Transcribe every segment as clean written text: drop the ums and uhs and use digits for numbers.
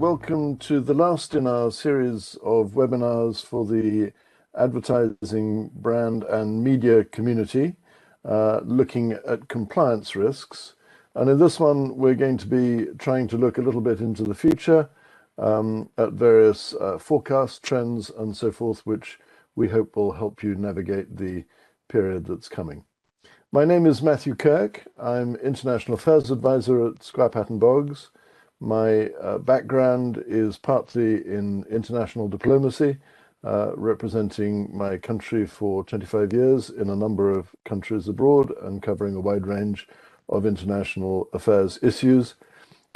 welcome to the last in our series of webinars for the advertising, brand and media community, looking at compliance risks. And in this one, we're going to be trying to look a little bit into the future at various forecast trends and so forth, which we hope will help you navigate the period that's coming. My name is Matthew Kirk. I'm International Affairs Advisor at Squire Patton Boggs. My background is partly in international diplomacy, representing my country for 25 years in a number of countries abroad and covering a wide range of international affairs issues.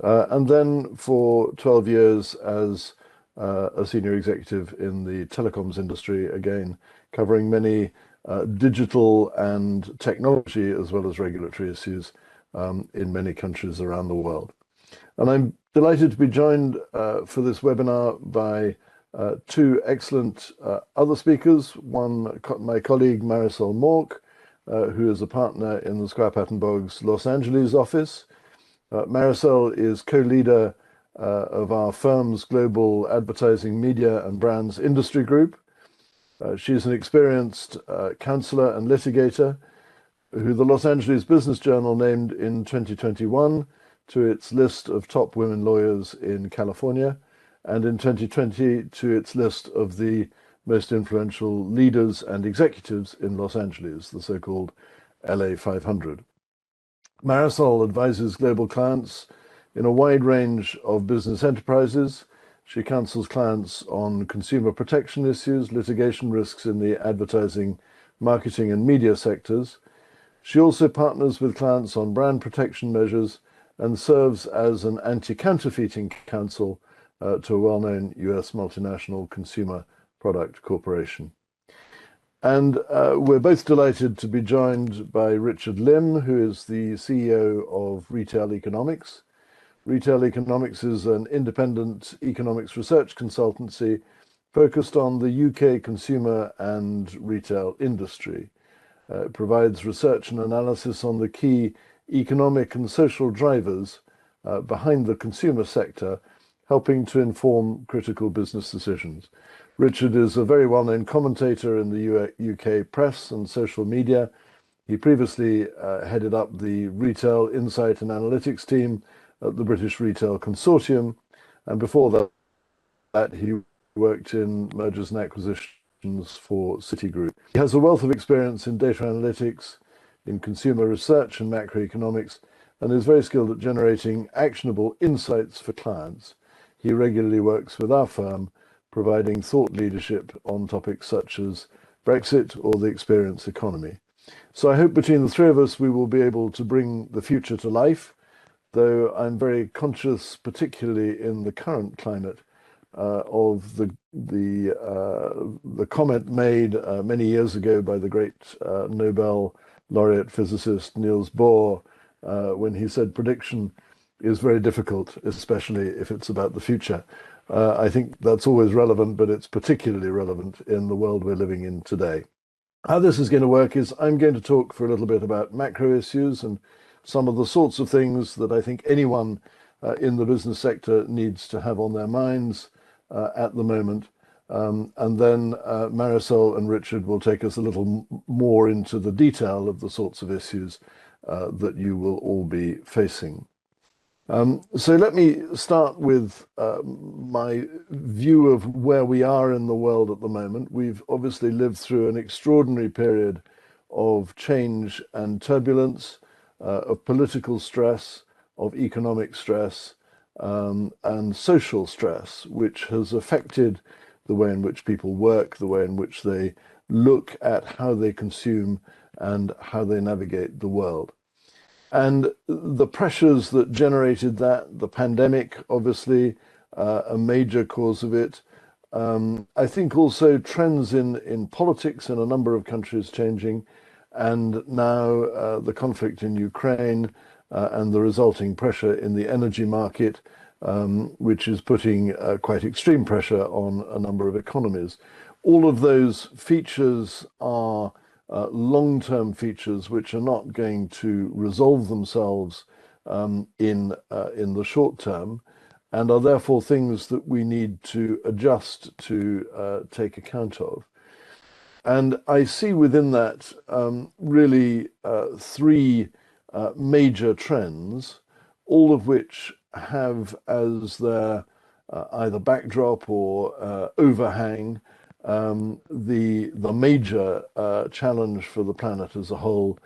And then for 12 years as a senior executive in the telecoms industry, again, covering many digital and technology as well as regulatory issues in many countries around the world. And I'm delighted to be joined for this webinar by two excellent other speakers. One, my colleague Marisol Mork, who is a partner in the Squire Patton Boggs Los Angeles office. Marisol is co-leader of our firm's global advertising, media and brands industry group. She's an experienced counselor and litigator who the Los Angeles Business Journal named in 2021 to its list of top women lawyers in California, and in 2020 to its list of the most influential leaders and executives in Los Angeles, the so-called LA 500. Marisol advises global clients in a wide range of business enterprises. She counsels clients on consumer protection issues, litigation risks in the advertising, marketing, and media sectors. She also partners with clients on brand protection measures and serves as an anti-counterfeiting counsel to a well-known US multinational consumer product corporation. And we're both delighted to be joined by Richard Lim, who is the CEO of Retail Economics. Retail Economics is an independent economics research consultancy focused on the UK consumer and retail industry. It provides research and analysis on the key economic and social drivers behind the consumer sector, helping to inform critical business decisions. Richard is a very well-known commentator in the UK press and social media. He previously headed up the Retail Insight and Analytics team at the British Retail Consortium, and before that he worked in mergers and acquisitions for Citigroup. He has a wealth of experience in data analytics, in consumer research and macroeconomics, and is very skilled at generating actionable insights for clients. He regularly works with our firm, providing thought leadership on topics such as Brexit or the experience economy. So I hope between the three of us we will be able to bring the future to life, though I'm very conscious, particularly in the current climate, of the comment made many years ago by the great Nobel laureate physicist Niels Bohr, when he said prediction is very difficult, especially if it's about the future. I think that's always relevant, but it's particularly relevant in the world we're living in today. How this is going to work is I'm going to talk for a little bit about macro issues and some of the sorts of things that I think anyone in the business sector needs to have on their minds at the moment. And then Marisol and Richard will take us a little more into the detail of the sorts of issues that you will all be facing. So let me start with my view of where we are in the world at the moment. We've obviously lived through an extraordinary period of change and turbulence, of political stress, of economic stress, and social stress, which has affected the way in which people work, the way in which they look at how they consume and how they navigate the world. And the pressures that generated that, the pandemic, obviously, a major cause of it. I think also trends in politics in a number of countries changing, and now the conflict in Ukraine and the resulting pressure in the energy market, which is putting quite extreme pressure on a number of economies. All of those features are long-term features which are not going to resolve themselves in the short term. and are therefore things that we need to adjust to take account of. And I see within that really three major trends, all of which have as their either backdrop or overhang the major challenge for the planet as a whole,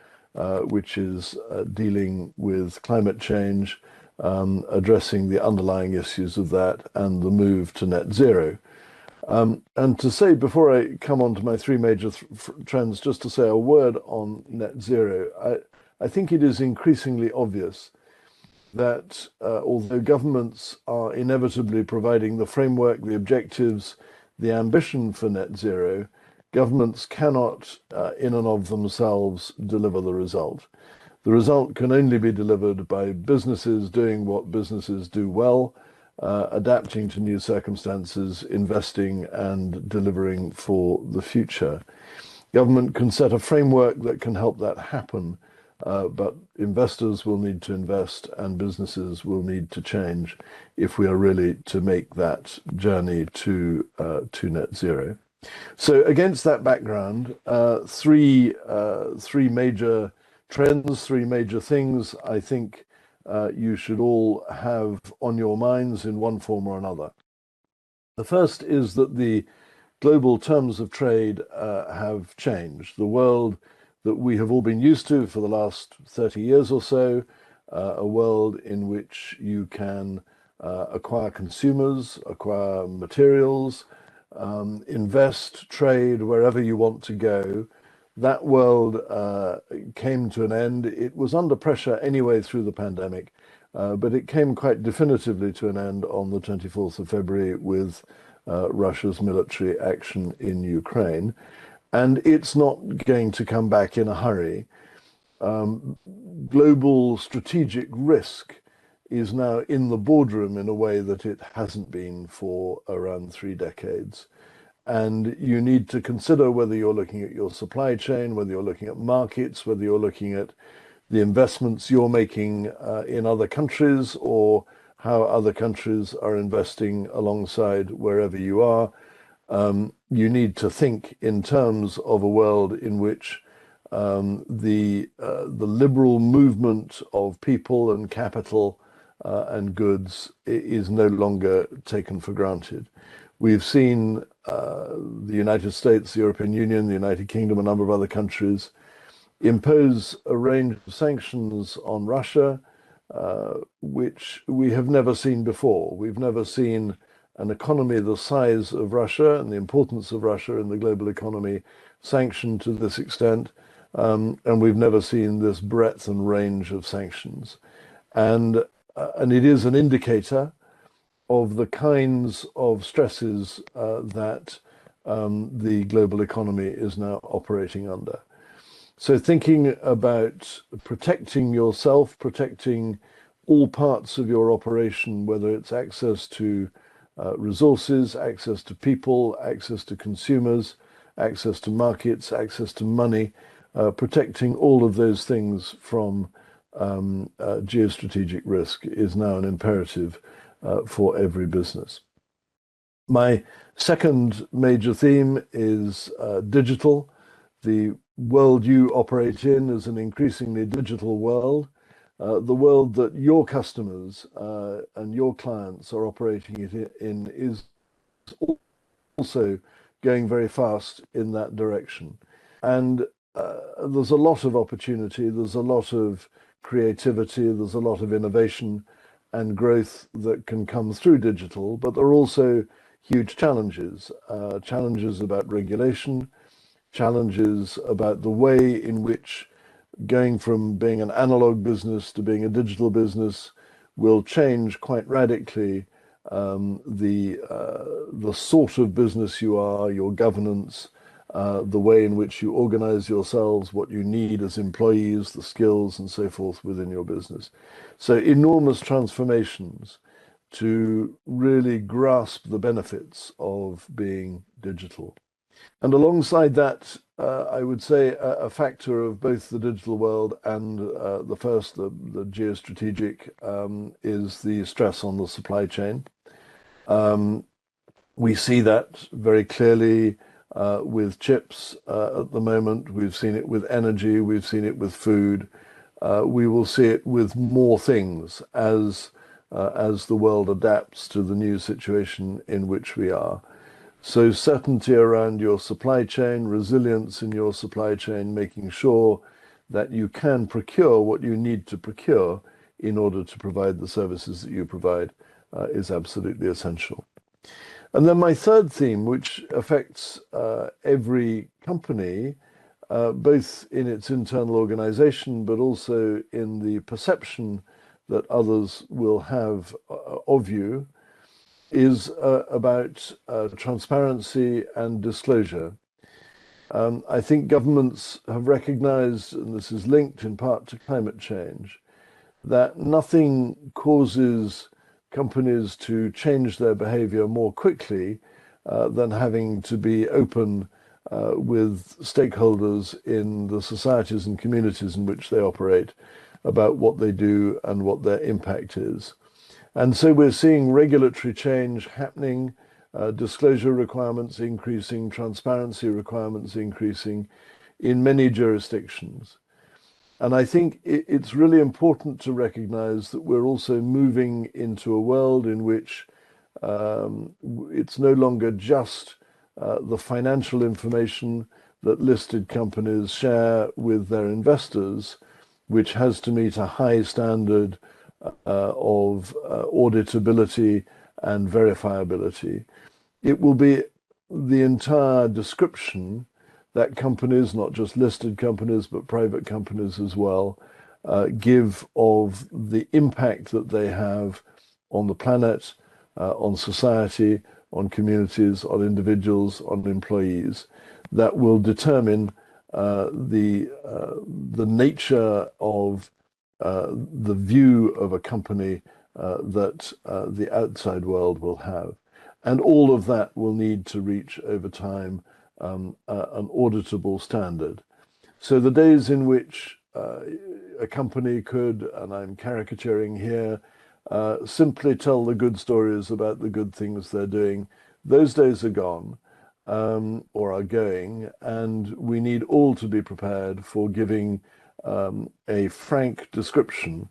which is dealing with climate change, addressing the underlying issues of that, and the move to net zero. And to say, before I come on to my three major trends, just to say a word on net zero, I think it is increasingly obvious that although governments are inevitably providing the framework, the objectives, the ambition for net zero, governments cannot, in and of themselves, deliver the result. The result can only be delivered by businesses doing what businesses do well, adapting to new circumstances, investing and delivering for the future. Government can set a framework that can help that happen, but investors will need to invest and businesses will need to change if we are really to make that journey to net zero. So against that background, three major trends, three major things I think you should all have on your minds in one form or another. The first is that the global terms of trade have changed. The world that we have all been used to for the last 30 years or so, a world in which you can acquire consumers, acquire materials, invest, trade wherever you want to go. That world came to an end. It was under pressure anyway through the pandemic, but it came quite definitively to an end on the 24th of February with Russia's military action in Ukraine. And it's not going to come back in a hurry. Global strategic risk is now in the boardroom in a way that it hasn't been for around 3 decades. And you need to consider whether you're looking at your supply chain, whether you're looking at markets, whether you're looking at the investments you're making in other countries, or how other countries are investing alongside wherever you are. You need to think in terms of a world in which the liberal movement of people and capital and goods is no longer taken for granted. We've seen the United States, the European Union, the United Kingdom, a number of other countries impose a range of sanctions on Russia, which we have never seen before. We've never seen an economy the size of Russia and the importance of Russia in the global economy sanctioned to this extent, and we've never seen this breadth and range of sanctions. And it is an indicator of the kinds of stresses that the global economy is now operating under. So thinking about protecting yourself, protecting all parts of your operation, whether it's access to resources, access to people, access to consumers, access to markets, access to money, protecting all of those things from geostrategic risk is now an imperative for every business. My second major theme is digital. The world you operate in is an increasingly digital world. The world that your customers and your clients are operating it in is also going very fast in that direction. And there's a lot of opportunity, there's a lot of creativity, there's a lot of innovation and growth that can come through digital, but there are also huge challenges, challenges about regulation, challenges about the way in which going from being an analog business to being a digital business will change quite radically the sort of business you are, your governance, the way in which you organize yourselves, what you need as employees, the skills and so forth within your business. So enormous transformations to really grasp the benefits of being digital. And alongside that, I would say a factor of both the digital world and the geostrategic, is the stress on the supply chain. Um, we see that very clearly with chips at the moment. We've seen it with energy. We've seen it with food. We will see it with more things as the world adapts to the new situation in which we are. So certainty around your supply chain, resilience in your supply chain, making sure that you can procure what you need to procure in order to provide the services that you provide, is absolutely essential. And then my third theme, which affects every company, both in its internal organization, but also in the perception that others will have of you, is about transparency and disclosure. I think governments have recognized, and this is linked in part to climate change, that nothing causes companies to change their behavior more quickly than having to be open with stakeholders in the societies and communities in which they operate about what they do and what their impact is. And so we're seeing regulatory change happening, disclosure requirements increasing, transparency requirements increasing in many jurisdictions. And I think it's really important to recognize that we're also moving into a world in which it's no longer just the financial information that listed companies share with their investors, which has to meet a high standard of auditability and verifiability. It will be the entire description that companies, not just listed companies, but private companies as well, give of the impact that they have on the planet, on society, on communities, on individuals, on employees, that will determine the nature of the view of a company that the outside world will have. And all of that will need to reach over time an auditable standard. So the days in which a company could, and I'm caricaturing here, simply tell the good stories about the good things they're doing, those days are gone, or are going, and we need all to be prepared for giving a frank description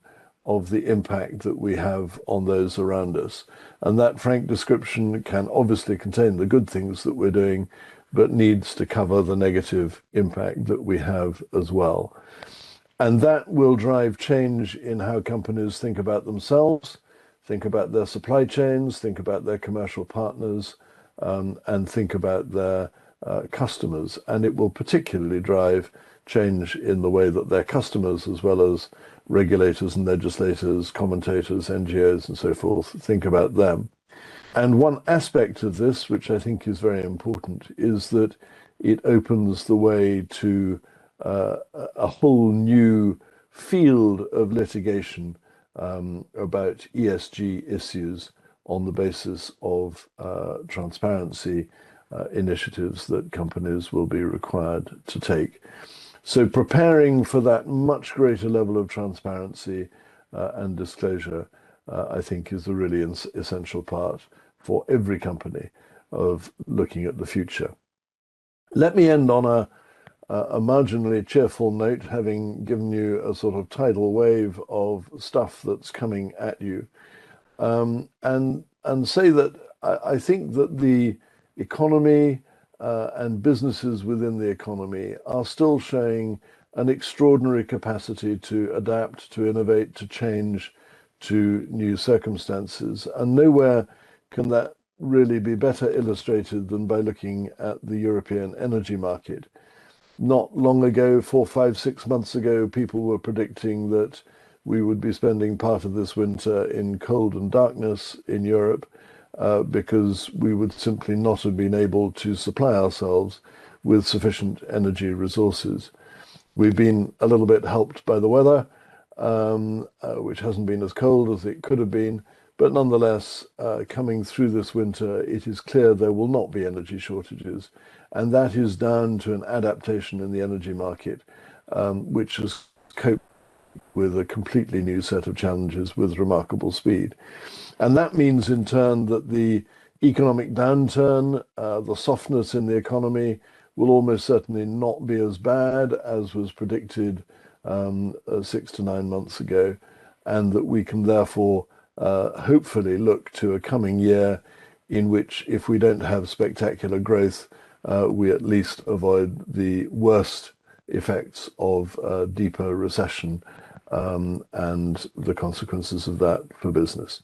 of the impact that we have on those around us. And that frank description can obviously contain the good things that we're doing, but needs to cover the negative impact that we have as well. And that will drive change in how companies think about themselves, think about their supply chains, think about their commercial partners, and think about their customers. And it will particularly drive change in the way that their customers, as well as regulators and legislators, commentators, NGOs, and so forth, think about them. And one aspect of this, which I think is very important, is that it opens the way to a whole new field of litigation about ESG issues on the basis of transparency initiatives that companies will be required to take. So preparing for that much greater level of transparency and disclosure, I think, is a really essential part for every company of looking at the future. Let me end on a marginally cheerful note, having given you a sort of tidal wave of stuff that's coming at you, and say that I think that the economy and businesses within the economy are still showing an extraordinary capacity to adapt, to innovate, to change to new circumstances. And nowhere can that really be better illustrated than by looking at the European energy market. Not long ago, 4, 5, 6 months ago, people were predicting that we would be spending part of this winter in cold and darkness in Europe because we would simply not have been able to supply ourselves with sufficient energy resources. We've been a little bit helped by the weather, which hasn't been as cold as it could have been, But nonetheless, coming through this winter, it is clear there will not be energy shortages. And that is down to an adaptation in the energy market, which has coped with a completely new set of challenges with remarkable speed. And that means, in turn, that the economic downturn, the softness in the economy, will almost certainly not be as bad as was predicted 6 to 9 months ago, and that we can therefore hopefully look to a coming year in which, if we don't have spectacular growth, we at least avoid the worst effects of deeper recession and the consequences of that for business.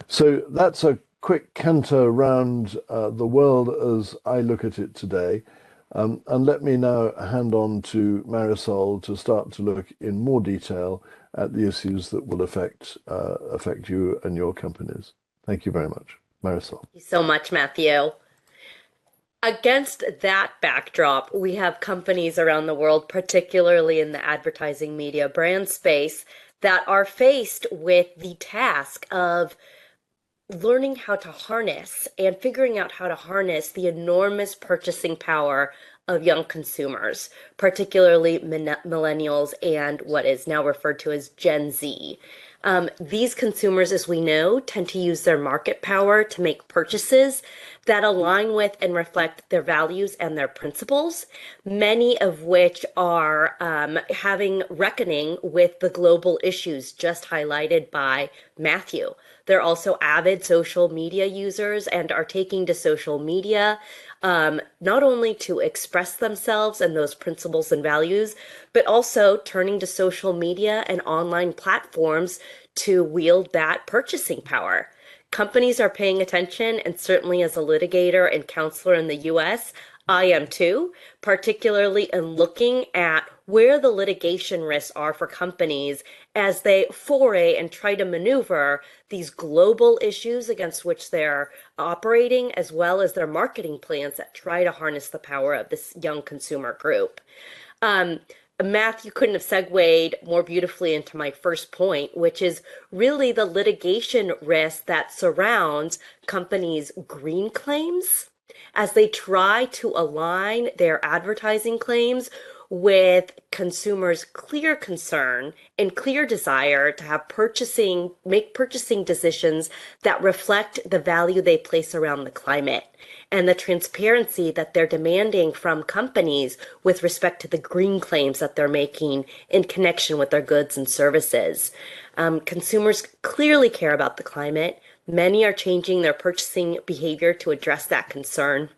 So that's a quick canter around the world as I look at it today. And let me now hand on to Marisol to start to look in more detail at the issues that will affect you and your companies. Thank you very much. Marisol. Thank you so much, Matthew. Against that backdrop, we have companies around the world, particularly in the advertising media brand space, that are faced with the task of learning how to harness and figuring out how to harness the enormous purchasing power of young consumers, particularly millennials and what is now referred to as Gen Z. These consumers, as we know, tend to use their market power to make purchases that align with and reflect their values and their principles, many of which are having reckoning with the global issues just highlighted by Matthew. They're also avid social media users and are taking to social media not only to express themselves and those principles and values, but also turning to social media and online platforms to wield that purchasing power. Companies are paying attention, and certainly as a litigator and counselor in the US, I am too, particularly in looking at where the litigation risks are for companies as they foray and try to maneuver these global issues against which they're operating, as well as their marketing plans that try to harness the power of this young consumer group. Matthew couldn't have segued more beautifully into my first point, which is really the litigation risk that surrounds companies' green claims as they try to align their advertising claims with consumers' clear concern and clear desire to have make purchasing decisions that reflect the value they place around the climate and the transparency that they're demanding from companies with respect to the green claims that they're making in connection with their goods and services. Consumers clearly care about the climate. Many are changing their purchasing behavior to address that concern.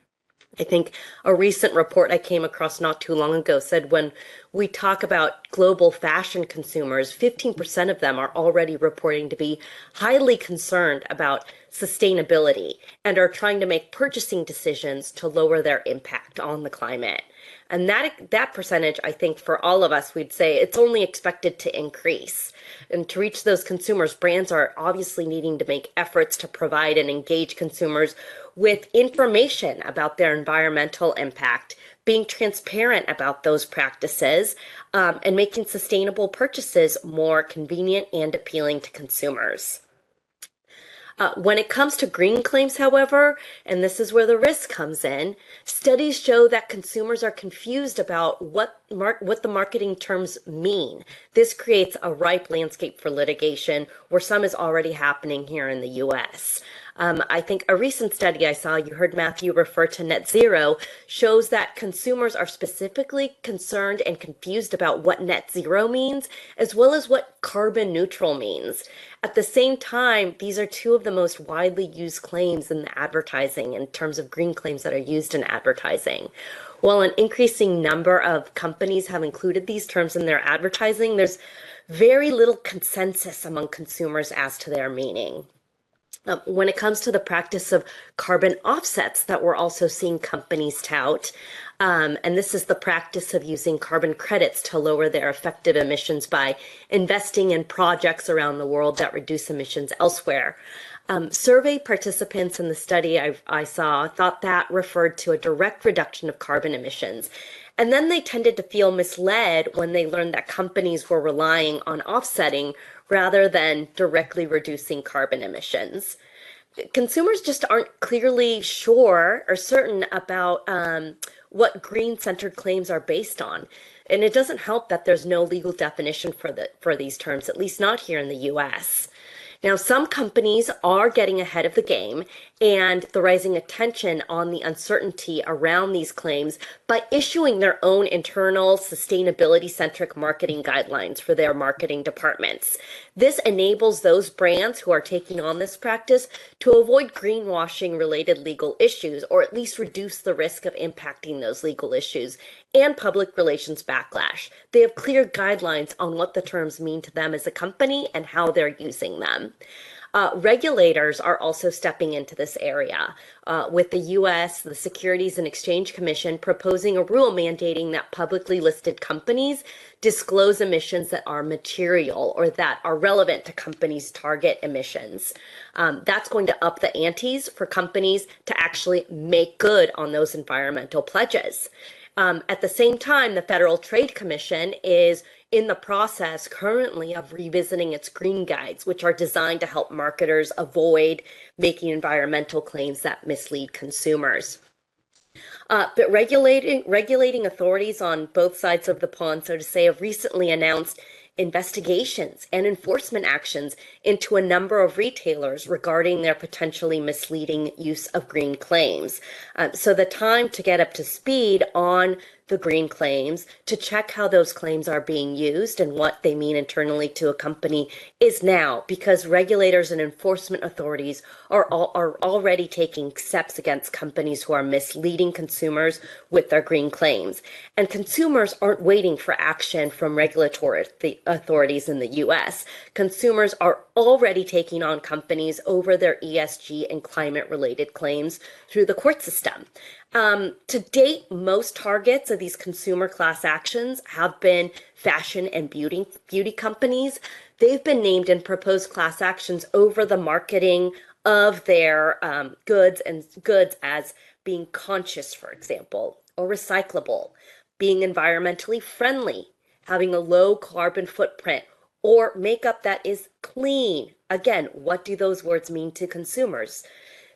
I think a recent report I came across not too long ago said when we talk about global fashion consumers, 15% of them are already reporting to be highly concerned about sustainability and are trying to make purchasing decisions to lower their impact on the climate. And that percentage, I think for all of us, we'd say it's only expected to increase. And to reach those consumers, brands are obviously needing to make efforts to provide and engage consumers with information about their environmental impact, being transparent about those practices, and making sustainable purchases more convenient and appealing to consumers. When it comes to green claims, however, and this is where the risk comes in, studies show that consumers are confused about what the marketing terms mean. This creates a ripe landscape for litigation, where some is already happening here in the US. I think a recent study I saw, you heard Matthew refer to net zero, shows that consumers are specifically concerned and confused about what net zero means, as well as what carbon neutral means. At the same time, these are two of the most widely used claims in the advertising in terms of green claims that are used in advertising. While an increasing number of companies have included these terms in their advertising, there's very little consensus among consumers as to their meaning. When it comes to the practice of carbon offsets that we're also seeing companies tout, and this is the practice of using carbon credits to lower their effective emissions by investing in projects around the world that reduce emissions elsewhere. Survey participants in the study I saw thought that referred to a direct reduction of carbon emissions. And then they tended to feel misled when they learned that companies were relying on offsetting rather than directly reducing carbon emissions. Consumers just aren't clearly sure or certain about what green-centered claims are based on. And it doesn't help that there's no legal definition for these terms, at least not here in the US. Now, some companies are getting ahead of the game and the rising attention on the uncertainty around these claims by issuing their own internal sustainability-centric marketing guidelines for their marketing departments. This enables those brands who are taking on this practice to avoid greenwashing-related legal issues, or at least reduce the risk of impacting those legal issues and public relations backlash. They have clear guidelines on what the terms mean to them as a company and how they're using them. Regulators are also stepping into this area, with the U.S., the Securities and Exchange Commission, proposing a rule mandating that publicly listed companies disclose emissions that are material or that are relevant to companies' target emissions. That's going to up the antes for companies to actually make good on those environmental pledges. At the same time, the Federal Trade Commission is in the process currently of revisiting its green guides, which are designed to help marketers avoid making environmental claims that mislead consumers. But regulating authorities on both sides of the pond, so to say, have recently announced investigations and enforcement actions into a number of retailers regarding their potentially misleading use of green claims. So the time to get up to speed on the green claims, to check how those claims are being used and what they mean internally to a company is now, because regulators and enforcement authorities are already taking steps against companies who are misleading consumers with their green claims. And consumers aren't waiting for action from regulatory authorities in the US. Consumers are already taking on companies over their ESG and climate-related claims through the court system. To date, most targets of these consumer class actions have been fashion and beauty companies. They've been named in proposed class actions over the marketing of their goods as being conscious, for example, or recyclable, being environmentally friendly, having a low carbon footprint, or makeup that is clean. Again, what do those words mean to consumers?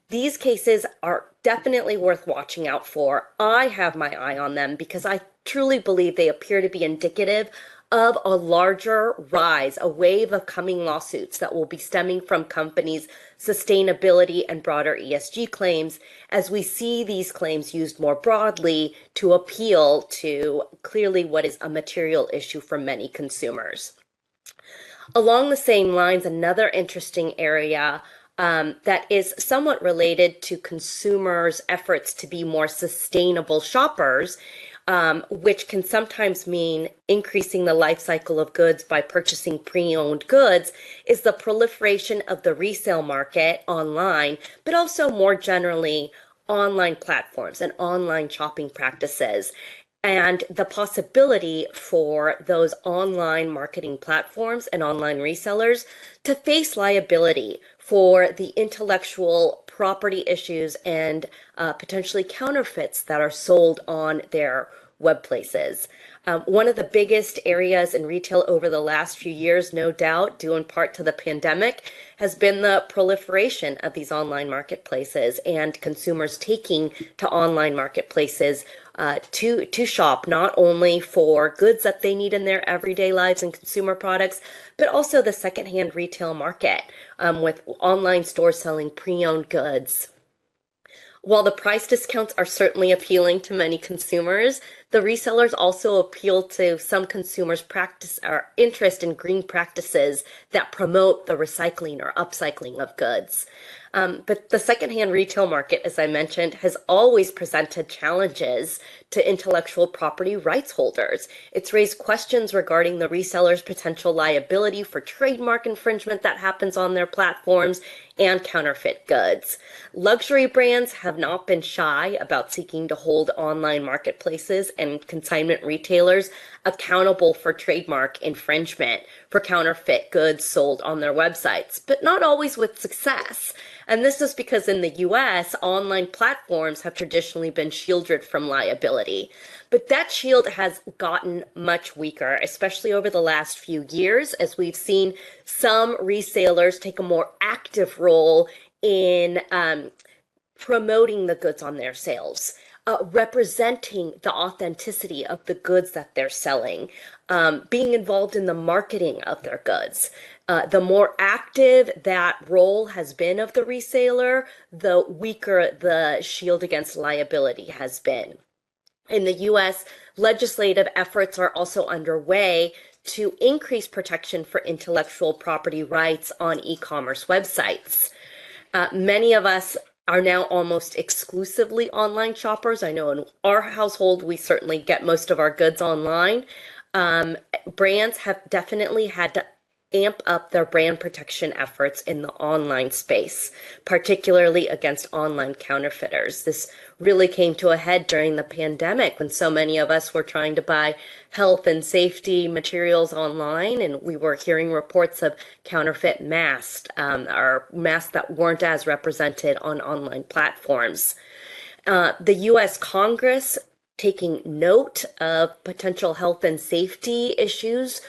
These cases are definitely worth watching out for. I have my eye on them because I truly believe they appear to be indicative of a larger rise, a wave of coming lawsuits that will be stemming from companies' sustainability and broader ESG claims, as we see these claims used more broadly to appeal to clearly what is a material issue for many consumers. Along the same lines, another interesting area that is somewhat related to consumers' efforts to be more sustainable shoppers, which can sometimes mean increasing the life cycle of goods by purchasing pre-owned goods, is the proliferation of the resale market online, but also more generally online platforms and online shopping practices. And the possibility for those online marketing platforms and online resellers to face liability for the intellectual property issues and potentially counterfeits that are sold on their web places. One of the biggest areas in retail over the last few years, no doubt, due in part to the pandemic, has been the proliferation of these online marketplaces and consumers taking to online marketplaces to shop, not only for goods that they need in their everyday lives and consumer products, but also the secondhand retail market, with online stores selling pre-owned goods. While the price discounts are certainly appealing to many consumers, the resellers also appeal to some consumers' practice or interest in green practices that promote the recycling or upcycling of goods. But the secondhand retail market, as I mentioned, has always presented challenges to intellectual property rights holders. It's raised questions regarding the reseller's potential liability for trademark infringement that happens on their platforms and counterfeit goods. Luxury brands have not been shy about seeking to hold online marketplaces and consignment retailers accountable for trademark infringement for counterfeit goods sold on their websites, but not always with success. And this is because in the US, online platforms have traditionally been shielded from liability. But that shield has gotten much weaker, especially over the last few years, as we've seen some resellers take a more active role in promoting the goods on their sales, representing the authenticity of the goods that they're selling, being involved in the marketing of their goods. The more active that role has been of the reseller, the weaker the shield against liability has been. In the US, legislative efforts are also underway to increase protection for intellectual property rights on e-commerce websites. Many of us are now almost exclusively online shoppers. I know in our household, we certainly get most of our goods online. Brands have definitely had to amp up their brand protection efforts in the online space, particularly against online counterfeiters. This really came to a head during the pandemic when so many of us were trying to buy health and safety materials online, and we were hearing reports of counterfeit masks, or masks that weren't as represented on online platforms. The US Congress, taking note of potential health and safety issues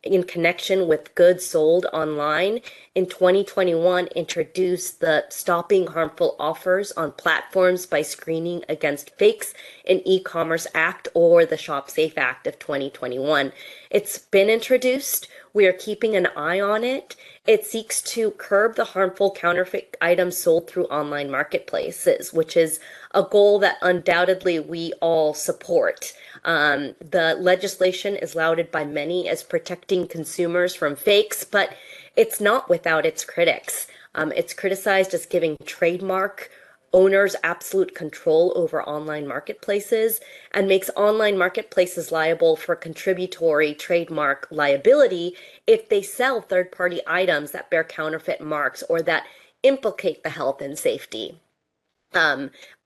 in connection with goods sold online, in 2021 introduced the Stopping Harmful Offers on Platforms by Screening Against Fakes in E-commerce Act, or the Shop Safe Act of 2021. It's been introduced. We are keeping an eye on it. It seeks to curb the harmful counterfeit items sold through online marketplaces, which is a goal that undoubtedly we all support. The legislation is lauded by many as protecting consumers from fakes, but it's not without its critics. It's criticized as giving trademark owners absolute control over online marketplaces and makes online marketplaces liable for contributory trademark liability if they sell third-party items that bear counterfeit marks or that implicate the health and safety.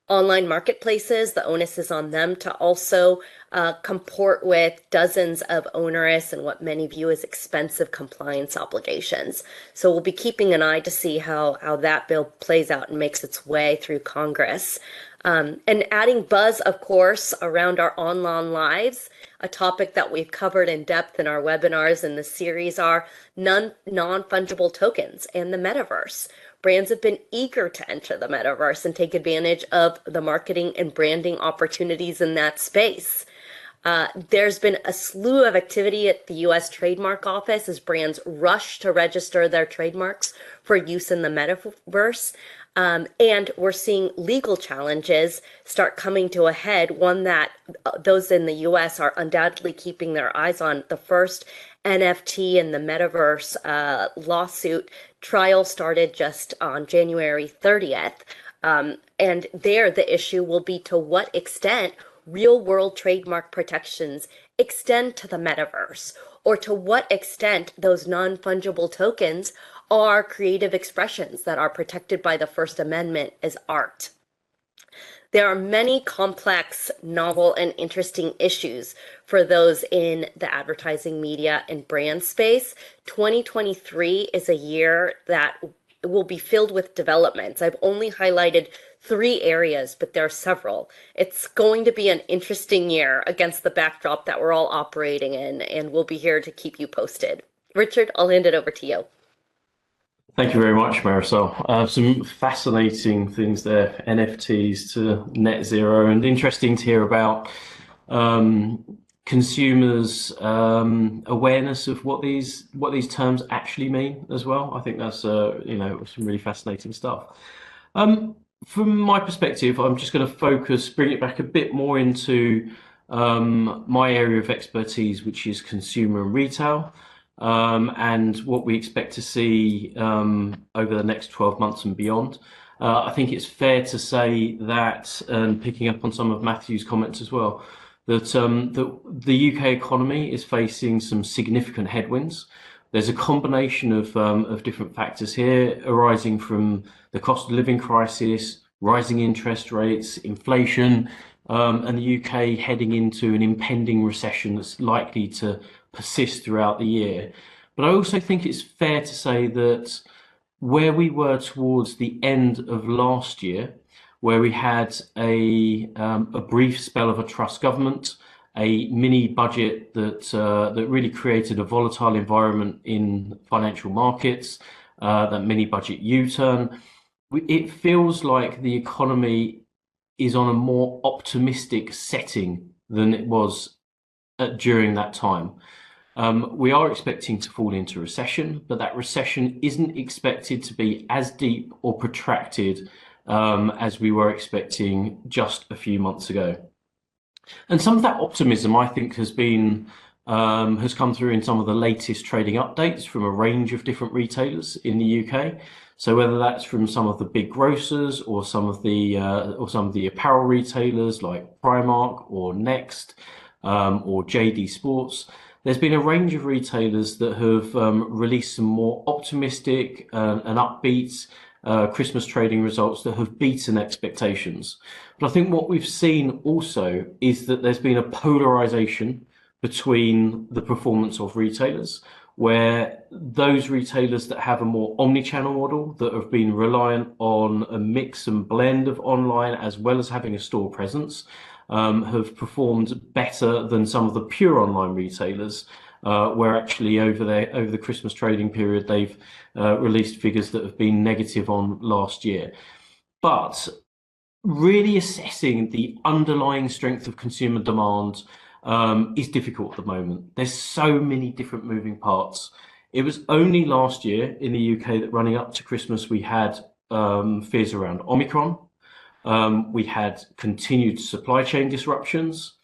Online marketplaces, the onus is on them to also comport with dozens of onerous and what many view as expensive compliance obligations. So we'll be keeping an eye to see how that bill plays out and makes its way through Congress. And adding buzz, of course, around our online lives, a topic that we've covered in depth in our webinars in the series are non-fungible tokens and the metaverse. Brands have been eager to enter the metaverse and take advantage of the marketing and branding opportunities in that space. There's been a slew of activity at the US Trademark Office as brands rush to register their trademarks for use in the metaverse. And we're seeing legal challenges start coming to a head, one that those in the US are undoubtedly keeping their eyes on. The first NFT and the metaverse lawsuit trial started just on January 30th. And there the issue will be to what extent real world trademark protections extend to the metaverse, or to what extent those non-fungible tokens are creative expressions that are protected by the First Amendment as art. There are many complex, novel, and interesting issues for those in the advertising, media, and brand space. 2023 is a year that will be filled with developments. I've only highlighted 3 areas, but there are several. It's going to be an interesting year against the backdrop that we're all operating in, and we'll be here to keep you posted. Richard, I'll hand it over to you. Thank you very much, Marisol. Some fascinating things there, NFTs to net zero, and interesting to hear about consumers' awareness of what these terms actually mean as well. I think that's some really fascinating stuff. From my perspective, I'm just going to bring it back a bit more into my area of expertise, which is consumer and retail. And what we expect to see over the next 12 months and beyond. I think it's fair to say that, and picking up on some of Matthew's comments as well, that the UK economy is facing some significant headwinds, There's a combination of different factors here arising from the cost of living crisis, rising interest rates, inflation, and the UK heading into an impending recession that's likely to persist throughout the year. But I also think it's fair to say that where we were towards the end of last year, where we had a brief spell of a trust government, a mini budget that really created a volatile environment in financial markets, that mini budget U-turn. It feels like the economy is on a more optimistic setting than it was during that time. We are expecting to fall into recession, but that recession isn't expected to be as deep or protracted as we were expecting just a few months ago. And some of that optimism, I think, has come through in some of the latest trading updates from a range of different retailers in the UK. So whether that's from some of the big grocers or some of the apparel retailers like Primark or Next or JD Sports, there's been a range of retailers that have released some more optimistic and upbeat Christmas trading results that have beaten expectations. But I think what we've seen also is that there's been a polarization between the performance of retailers, where those retailers that have a more omni-channel model, that have been reliant on a mix and blend of online as well as having a store presence, have performed better than some of the pure online retailers, where actually over the Christmas trading period, they've released figures that have been negative on last year. But really assessing the underlying strength of consumer demand is difficult at the moment. There's so many different moving parts. It was only last year in the UK that running up to Christmas, we had fears around Omicron. We had continued supply chain disruptions.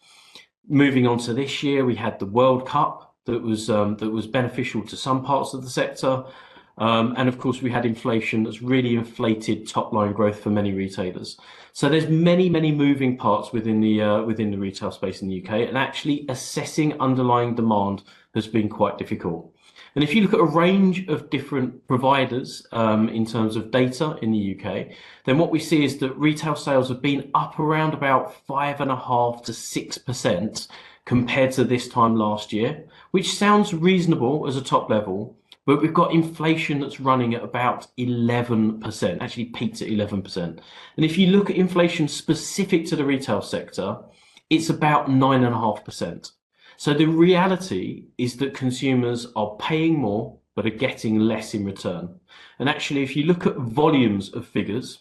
Moving on to this year, we had the World Cup that was beneficial to some parts of the sector. And of course, we had inflation that's really inflated top line growth for many retailers. So there's many moving parts within the retail space in the UK, and actually assessing underlying demand has been quite difficult. And if you look at a range of different providers in terms of data in the UK, then what we see is that retail sales have been up around about 5.5% to 6% compared to this time last year, which sounds reasonable as a top level. But we've got inflation that's running at about 11%, actually peaked at 11%. And if you look at inflation specific to the retail sector, it's about 9.5%. So the reality is that consumers are paying more, but are getting less in return. And actually, if you look at volumes of figures,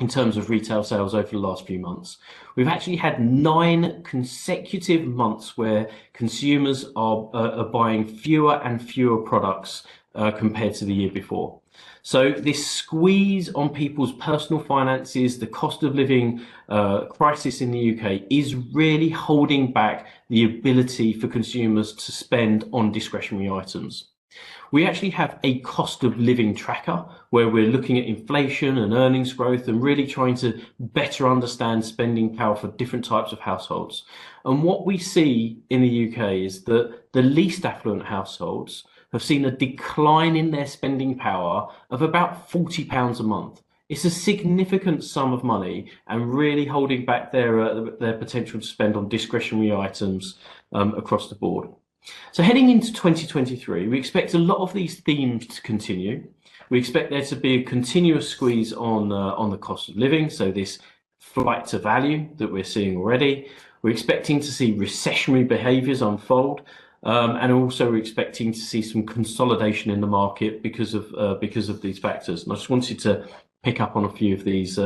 in terms of retail sales over the last few months, we've actually had 9 consecutive months where consumers are buying fewer and fewer products compared to the year before. So this squeeze on people's personal finances, the cost of living crisis in the UK is really holding back the ability for consumers to spend on discretionary items. We actually have a cost of living tracker where we're looking at inflation and earnings growth and really trying to better understand spending power for different types of households. And what we see in the UK is that the least affluent households have seen a decline in their spending power of about £40 a month. It's a significant sum of money and really holding back their potential to spend on discretionary items across the board. So heading into 2023, we expect a lot of these themes to continue. We expect there to be a continuous squeeze on the cost of living, so this flight to value that we're seeing already. We're expecting to see recessionary behaviours unfold, and also we're expecting to see some consolidation in the market because of these factors. And I just wanted to pick up on a few of these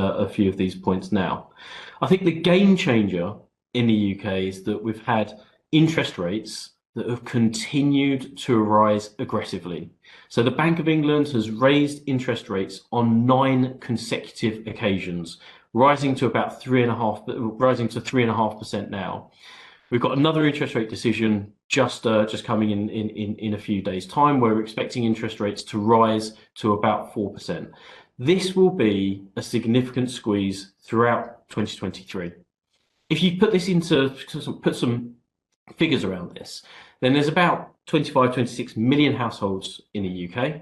points now. I think the game changer in the UK is that we've had interest rates that have continued to rise aggressively. So the Bank of England has raised interest rates on 9 consecutive occasions, rising to 3.5% now. We've got another interest rate decision just coming in a few days' time, where we're expecting interest rates to rise to about 4%. This will be a significant squeeze throughout 2023. If you put this into put some figures around this, then there's about 25, 26 million households in the UK.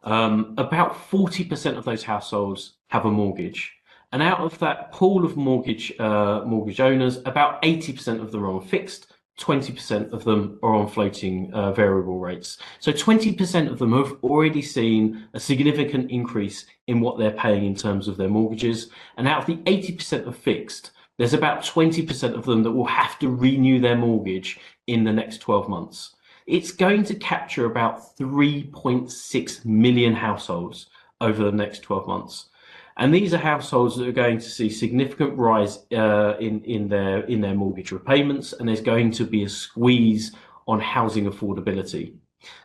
About 40% of those households have a mortgage. And out of that pool of mortgage owners, about 80% of them are on fixed, 20% of them are on floating variable rates. So 20% of them have already seen a significant increase in what they're paying in terms of their mortgages. And out of the 80% of fixed, there's about 20% of them that will have to renew their mortgage in the next 12 months. It's going to capture about 3.6 million households over the next 12 months. And these are households that are going to see significant rise in their mortgage repayments, and there's going to be a squeeze on housing affordability.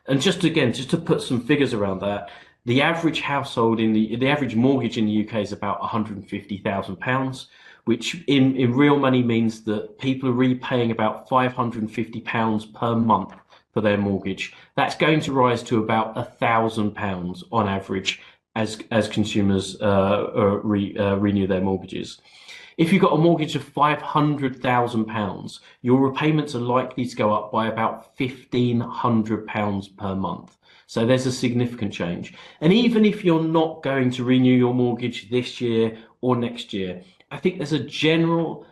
And just to put some figures around that, the average household the average mortgage in the UK is about £150,000, which in real money means that people are repaying about £550 per month for their mortgage. That's going to rise to about £1,000 on average as consumers renew their mortgages. If you've got a mortgage of £500,000, your repayments are likely to go up by about £1,500 per month. So there's a significant change. And even if you're not going to renew your mortgage this year or next year, I think there's a general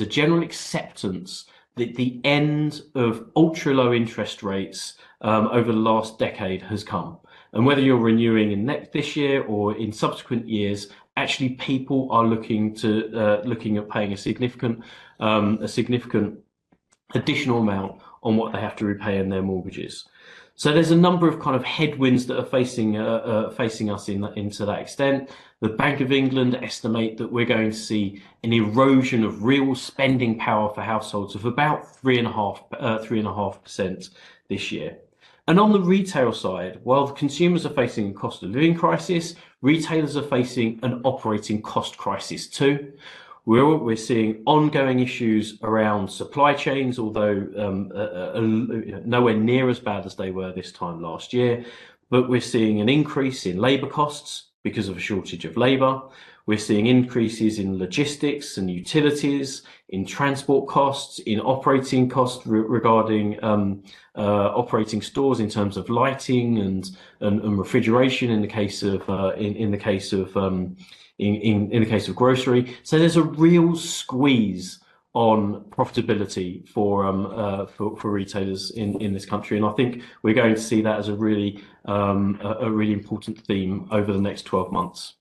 general acceptance that the end of ultra low interest rates over the last decade has come. And whether you're renewing in this year or in subsequent years, actually people are looking at paying a significant additional amount on what they have to repay in their mortgages. So there's a number of kind of headwinds that are facing us into that extent. The Bank of England estimate that we're going to see an erosion of real spending power for households of about 3.5% this year. And on the retail side, while the consumers are facing a cost of living crisis, retailers are facing an operating cost crisis too. We're seeing ongoing issues around supply chains, although nowhere near as bad as they were this time last year. But we're seeing an increase in labour costs because of a shortage of labour. We're seeing increases in logistics and utilities, in transport costs, in operating costs regarding operating stores in terms of lighting and refrigeration in the case of grocery. So there's a real squeeze on profitability for retailers in this country, and I think we're going to see that as a really important theme over the next 12 months.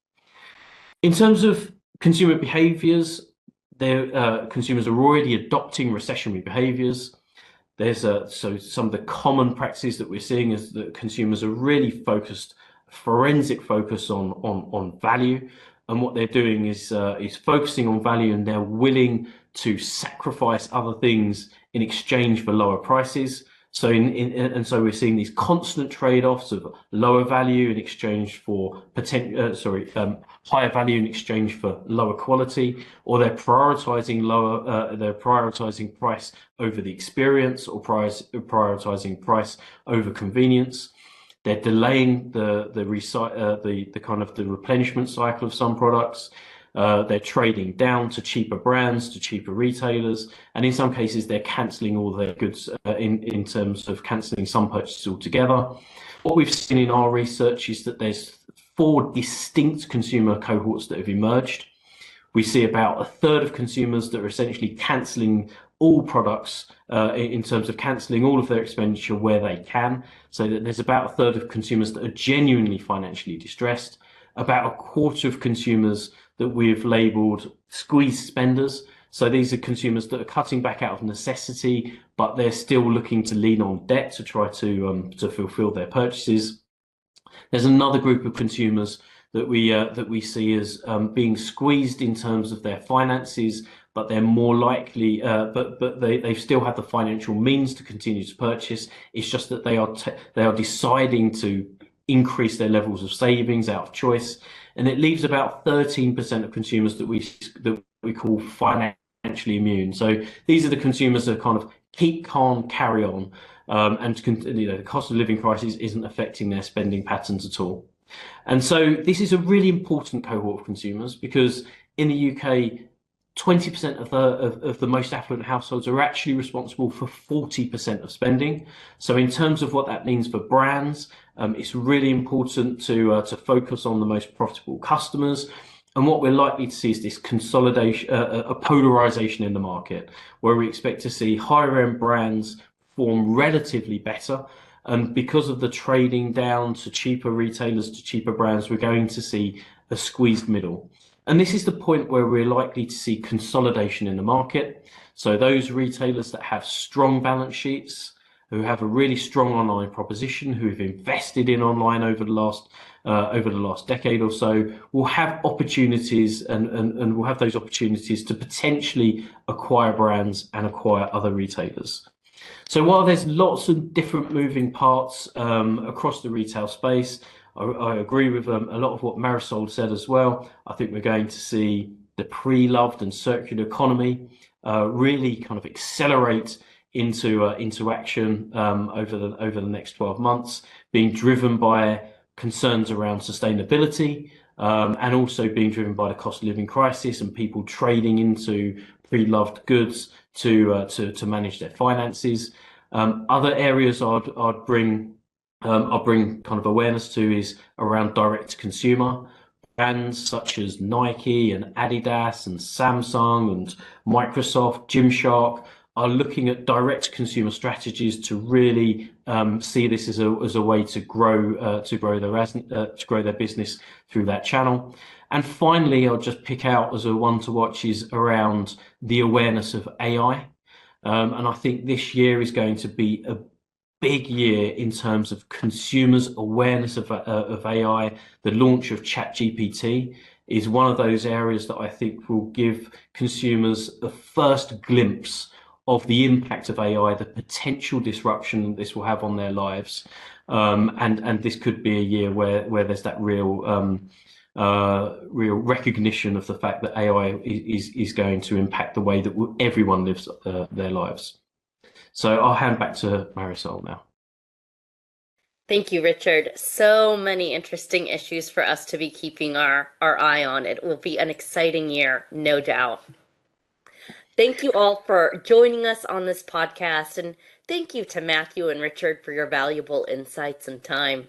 In terms of consumer behaviours, consumers are already adopting recessionary behaviours. So some of the common practices that we're seeing is that consumers are really forensic focus on value, and what they're doing is focusing on value, and they're willing to sacrifice other things in exchange for lower prices. So so we're seeing these constant trade-offs of lower value in exchange for higher value in exchange for lower quality, or they're prioritizing price over the experience, or prioritizing price over convenience. They're delaying the replenishment cycle of some products. They're trading down to cheaper brands, to cheaper retailers, and in some cases they're cancelling all their goods in terms of cancelling some purchases altogether. What we've seen in our research is that there's 4 distinct consumer cohorts that have emerged. We see about a third of consumers that are essentially cancelling all products in terms of cancelling all of their expenditure where they can. So that there's about a third of consumers that are genuinely financially distressed. About a quarter of consumers that we've labelled squeeze spenders. So these are consumers that are cutting back out of necessity, but they're still looking to lean on debt to try to fulfil their purchases. There's another group of consumers that we see as being squeezed in terms of their finances, but they're more likely, but they still have the financial means to continue to purchase. It's just that they are deciding to increase their levels of savings out of choice, and it leaves about 13% of consumers that we call financially immune. So these are the consumers that kind of keep calm, carry on, and the cost of living crisis isn't affecting their spending patterns at all. And so this is a really important cohort of consumers, because in the UK, 20% of the most affluent households are actually responsible for 40% of spending. So in terms of what that means for brands, it's really important to focus on the most profitable customers. And what we're likely to see is this consolidation, a polarization in the market, where we expect to see higher end brands perform relatively better. And because of the trading down to cheaper retailers, to cheaper brands, we're going to see a squeezed middle. And this is the point where we're likely to see consolidation in the market. So those retailers that have strong balance sheets, who have a really strong online proposition, who have invested in online over the last decade or so, will have opportunities and will have those opportunities to potentially acquire brands and acquire other retailers. So while there's lots of different moving parts across the retail space, I agree with a lot of what Marisol said as well. I think we're going to see the pre-loved and circular economy really kind of accelerate into action over the next 12 months, being driven by concerns around sustainability and also being driven by the cost of living crisis and people trading into pre-loved goods to manage their finances. Other areas I'd bring kind of awareness to is around direct to consumer. Brands such as Nike and Adidas and Samsung and Microsoft, Gymshark are looking at direct consumer strategies to really see this as a way to grow their business through that channel. And finally, I'll just pick out as a one to watch is around the awareness of AI. And I think this year is going to be a big year in terms of consumers' awareness of AI. The launch of ChatGPT is one of those areas that I think will give consumers the first glimpse of the impact of AI, the potential disruption this will have on their lives. And this could be a year where there's that real recognition of the fact that AI is going to impact the way that everyone lives their lives. So I'll hand back to Marisol now. Thank you, Richard. So many interesting issues for us to be keeping our eye on. It will be an exciting year, no doubt. Thank you all for joining us on this podcast, and thank you to Matthew and Richard for your valuable insights and time.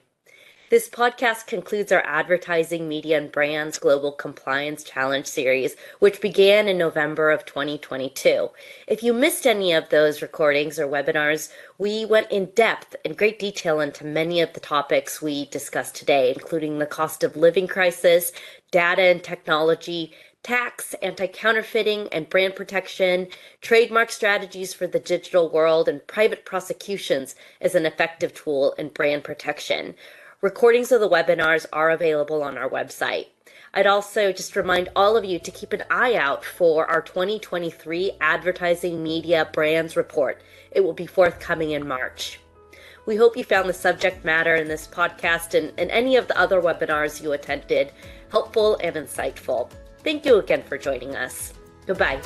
This podcast concludes our Advertising, Media, and Brands Global Compliance Challenge series, which began in November of 2022. If you missed any of those recordings or webinars, we went in depth and great detail into many of the topics we discussed today, including the cost of living crisis, data and technology, tax, anti-counterfeiting and brand protection, trademark strategies for the digital world, and private prosecutions as an effective tool in brand protection. Recordings of the webinars are available on our website. I'd also just remind all of you to keep an eye out for our 2023 Advertising Media Brands Report. It will be forthcoming in March. We hope you found the subject matter in this podcast and any of the other webinars you attended helpful and insightful. Thank you again for joining us. Goodbye.